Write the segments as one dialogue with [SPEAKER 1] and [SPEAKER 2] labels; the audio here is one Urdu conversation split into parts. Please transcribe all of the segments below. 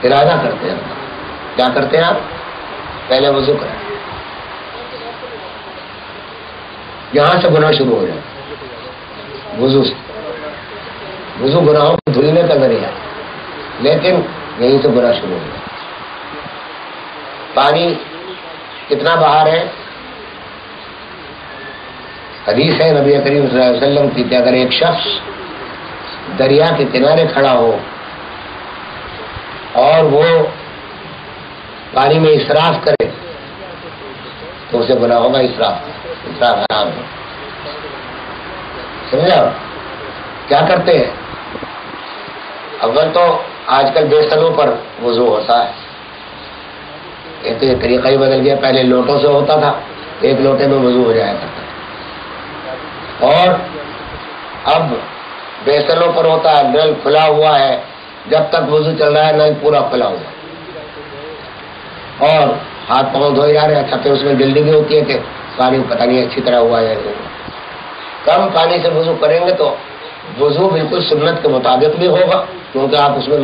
[SPEAKER 1] ارادہ کرتے ہیں. کیا کرتے ہیں آپ؟ پہلے وضو کریں. یہاں سے گناہ شروع ہو جائے. وضو سے وضو گناہوں کو دھلنے کا ذریعہ، لیکن یہیں سے گناہ شروع ہو جائے. پانی کتنا باہر ہے؟ حدیث ہے نبی کریم صلی اللہ علیہ وسلم کی کہ اگر ایک شخص دریا کے کنارے کھڑا ہو اور وہ پانی میں اسراف کرے تو اسے گناہ ہوگا اسراف حرام ہے. سمجھا؟ کیا کرتے ہیں؟ اول تو آج کل بیسنوں پر وضو ہوتا ہے. ایک تو یہ طریقہ ہی بدل گیا. پہلے لوٹوں سے ہوتا تھا، ایک لوٹے میں وضو ہو جایا کرتا تھا، اور اب بیسنوں پر ہوتا ہے. نل کھلا ہوا ہے، جب تک وضو چل رہا ہے نل پورا کھلا ہوا اور ہاتھ پاؤں دھوئے جا رہے ہیں. اچھا پھر اس میں گلڈنگ ہوتی ہے کہ پانی پتہ نہیں اچھی طرح ہوا ہے. کم پانی سے وضو کریں گے تو وضو بالکل سنت کے مطابق بھی ہوگا، کیونکہ آپ اس میں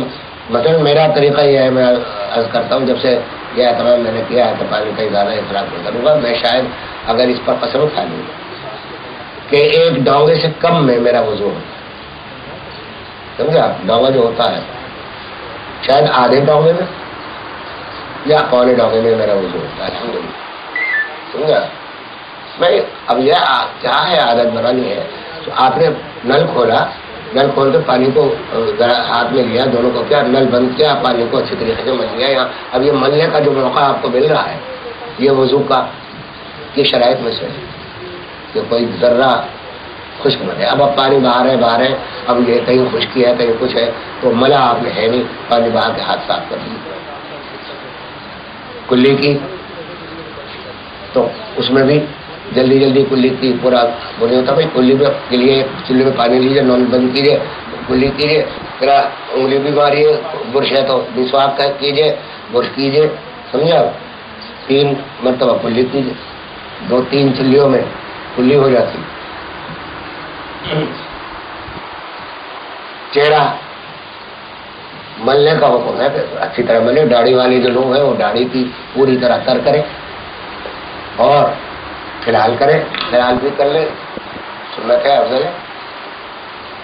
[SPEAKER 1] مثلا میرا طریقہ یہ ہے، میں عرض کرتا ہوں جب سے یہ اہتمام میں نے کیا ہے کہ پانی کا زیادہ اخراج نہیں کروں گا. میں شاید اگر اس پر قسم کھا لوں کہ ایک ڈونگے سے کم میں میرا وضو ہوتا ہے. سمجھا؟ ڈونگا جو ہوتا ہے شاید آدھے ڈونگے میں یا پونے ڈونگے میں میرا وضو ہوتا ہے. الحمدللہ. سمجھا؟ میں اب یہ کیا ہے عادت بنانی ہے. تو آپ نے نل کھولا، نل کھول کے پانی کو ہاتھ میں لیا، دونوں کو کیا نل بند کیا، پانی کو اچھی طریقے سے مل لیا. یہاں اب یہ ملنے کا جو موقع آپ کو مل رہا ہے یہ وضو کا یہ شرائط میں سے ہے کہ کوئی ذرہ خشک مت ہے. اب پانی باہر ہے، اب یہ کہیں خشکی ہے کہیں کچھ ہے تو ملا آپ نے ہے نہیں، پانی باہر کے ہاتھ صاف کر دیا. کلی کی تو اس میں بھی جلدی کلی کی پورا وہ نہیں ہوتا. بھائی کلی کے لیے چولہے میں پانی لیجیے، نل بند کیجیے، کلی کیجیے، پھر انگلی بھی ماریے، برش ہے تو مسواک کیجیے، برش کیجیے. سمجھا؟ 3 مرتبہ کلی کیجیے، 2-3 چلیوں میں کلی ہو جاتی. چہرہ ملنے کا حکم ہے کہ اچھی طرح ملے. داڑھی والے جو لوگ ہیں وہ داڑھی کی پوری طرح تر کریں اور فلحال کریں، فلحال بھی کر لیں، سنت ہے، افضل ہے.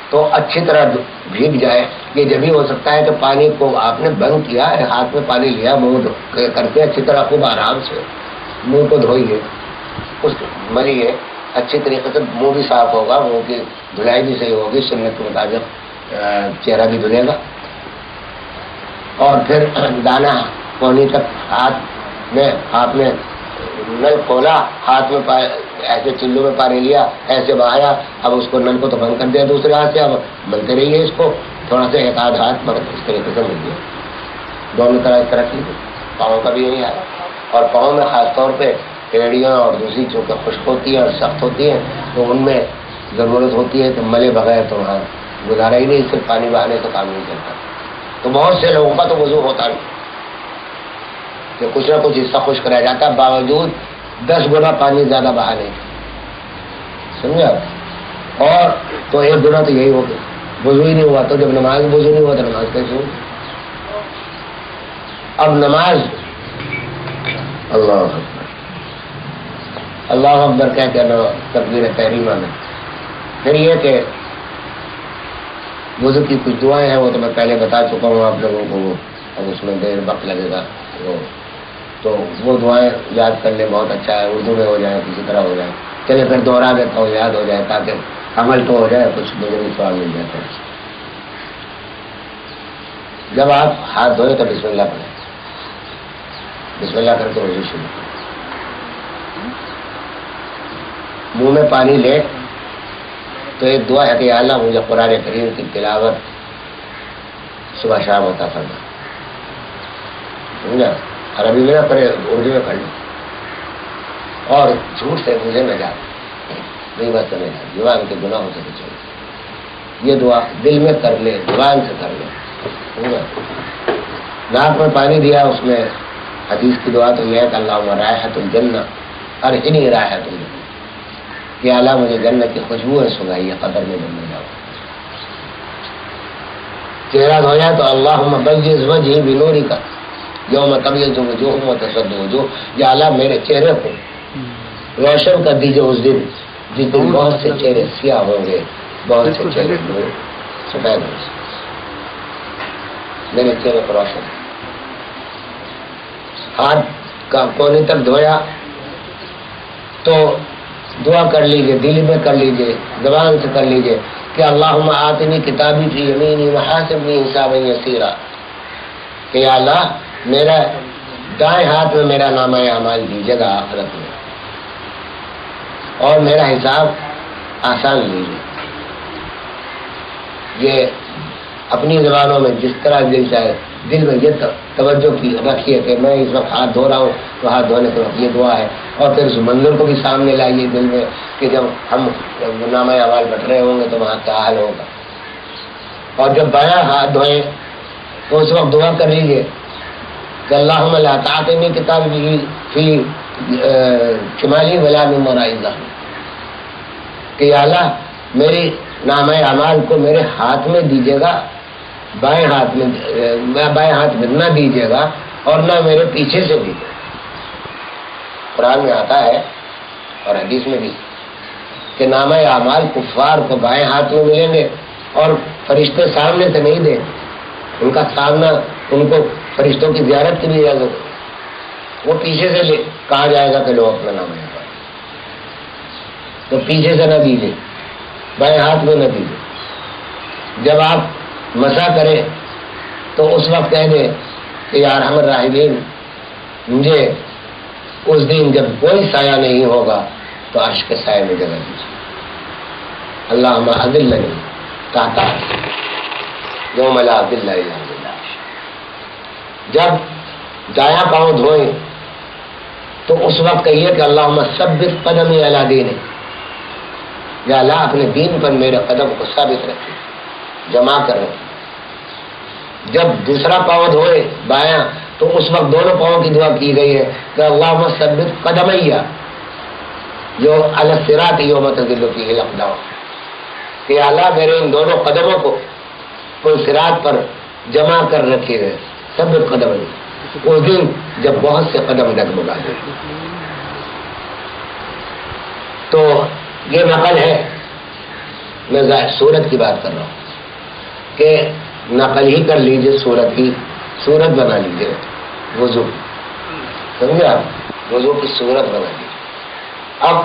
[SPEAKER 1] تو اچھی طرح بھیگ جائے. یہ جب ہی ہو سکتا ہے کہ پانی کو آپ نے بند کیا ہے، ہاتھ میں پانی لیا، منہ کر کے اچھی طرح خوب آرام سے منہ کو دھوئیے، اس ملیے اچھی طریقے سے. منہ بھی صاف ہوگا، منہ کی دھلائی بھی صحیح ہوگی سنت کے مطابق، چہرہ بھی دھلے گا. اور پھر دانا پانی تک ہاتھ میں آپ نے نل کھولا، ہاتھ میں ایسے چلو میں پانی لیا، ایسے بہایا. اب اس کو نل کو تو بند کر دیا دوسرے ہاتھ سے. اب ملتے رہیے اس کو تھوڑا سا، ایک آدھ ہاتھ پر اس طریقے سے مل گیا. دونوں طرح اس طرح کیجیے. پاؤں کا بھی یہی ہے. اور پاؤں میں خاص طور پہ ایڑیاں اور دوسری چونکہ خشک ہوتی ہیں اور سخت ہوتی ہیں تو ان میں ضرورت ہوتی ہے کہ ملے بغیر تو وہاں گزارا ہی نہیں، صرف پانی بہانے سے کام نہیں چلتا. تو بہت سے لوگوں کا تو وضو ہوتا نہیں کہ کچھ نہ کچھ حصہ خشک رہ جاتا ہے، باوجود 10 گنا پانی زیادہ بہا نہیں. سمجھا؟ اور تو ایک گنا تو یہی ہو گیا، وضو ہی نہیں ہوا. تو جب نماز وضو نہیں ہوا تو نماز کیسے ہوگی؟ اب نماز اللہ اکبر کہہ کے تکبیر تحریمہ میں پھر یہ کہ وضو کی کچھ دعائیں ہیں وہ تو میں پہلے بتا چکا ہوں آپ لوگوں کو. اب اس میں دیر وقت لگے گا تو وہ دعائیں یاد کر لیں، بہت اچھا ہے. اردو میں ہو جائے، کسی طرح ہو جائے. چلے پھر دوہرا دیتا ہوں، یاد ہو جائے تاکہ عمل تو ہو جائے، کچھ مجھے بھی سوال مل جاتا ہے. جب آپ ہاتھ دھوئے تو بسم اللہ پڑھیں، بسم اللہ کر کے وضو شروع کریں. منہ میں پانی لے تو ایک دعا ہے کہ یا اللہ مجھے قرآن کریم کی تلاوت صبح شام ہوتا فرما. سمجھا؟ عربی میں نہ پڑھے، اردو میں پڑھ لیں. اور جھوٹ سے مجھے نہ جا، نہیں بات نہیں جا، زبان کے گناہوں سے بچو. یہ دعا دل میں کر لے، زبان سے کر لے. سمجھا؟ ناک میں پانی دیا، اس میں حدیث کی دعا تو یہ ہے کہ اللہم رائحۃ الجنہ ارحنی رائحۃ الجنہ، کہ اللہ مجھے جنت کی خوشبو ہے سنگائی ہے قبر میں جب میں جاؤں. چہرہ دھویا تو اللہم بجز وجہی بنورک یوم تبیض وجوہ وتسود وجوہ، یا اللہ میرے چہرے کو روشن کر دیجیے اس دن جس دن بہت سے چہرے سیاہ ہوں گے، بہت سے چہرے سفید ہوں گے، میرے چہرے کو روشن۔ ہاتھ کا کونے تک دھویا تو دعا کر لیجیے، دل میں کر لیجیے، زبان سے کر لیجیے کہ اللہم آتنی کتابی فی یمینی وحاسبنی حسابا یسیرا، کہ یا اللہ میرا دائیں ہاتھ میں میرا نامہ اعمال دیجیے گا آخرت میں، اور میرا حساب آسان لیجیے۔ یہ اپنی زبانوں میں جس طرح دل چاہے، دل میں یہ توجہ کی رکھیے کہ میں اس وقت ہاتھ دھو رہا ہوں تو ہاتھ دھونے کے وقت یہ دعا ہے، اور پھر اس منظر کو بھی سامنے لائیے دل میں کہ جب ہم نامہ اعمال بٹ رہے ہوں گے تو وہاں کیا حال ہوگا۔ اور جب بایاں ہاتھ دھوئیں تو اس وقت دعا کر لیجیے کہ اللہم لا تعطنی کتاب فی شمالی ولا من وراء ظہری، کہ یا اللہ میری نامہ اعمال کو میرے ہاتھ میں دیجیے گا، بائیں ہاتھ میں نہ دیجیے گا اور نہ میرے پیچھے سے دیجیے گا۔ قرآن میں آتا ہے اور حدیث میں بھی کہ نامہ اعمال کفار کو بائیں ہاتھ میں ملیں گے اور فرشتے سامنے سے نہیں دیں، ان کا سامنا، ان کو فرشتوں کی زیارت کی بھی اجازت ہے، وہ پیچھے سے کہا جائے گا کہ لو اپنا نامہ اعمال، تو پیچھے سے نہ دیجیے، بائیں ہاتھ میں نہ دیجیے۔ جب آپ مسا کریں تو اس وقت کہہ دیں کہ یا ارحم الراحمین مجھے اس دن جب کوئی سایہ نہیں ہوگا تو عرش کے سائے میں جگہ دیجیے۔ اللہم اذلنی تحت عرشک یوم لا ذل الا ذلک۔ جب دایاں پاؤں دھوئیں تو اس وقت کہیے کہ اللہم ثبت قدمی علی دینک، یا اللہ اپنے دین پر میرے قدم کو ثابت رکھے، جمع کر رکھے۔ جب دوسرا پاؤں دھوئے بایاں تو اس وقت دونوں پاؤں کی دعا کی گئی ہے کہ اللہم ثبت قدمیہ جو علی الصراط یوم تزل فیہ الاقدام، کہ اللہ میرے ان دونوں قدموں کو ان صراط پر جمع کر رکھے گئے، ثبت قدمی، اس دن جب بہت سے قدم ڈگمگا دیں۔ تو یہ نقل ہے، میں صورت کی بات کر رہا ہوں کہ نقل ہی کر لیجئے، صورت بنا لیجئے وضو، سمجھے آپ، وضو کی صورت بنا لیجئے۔ اب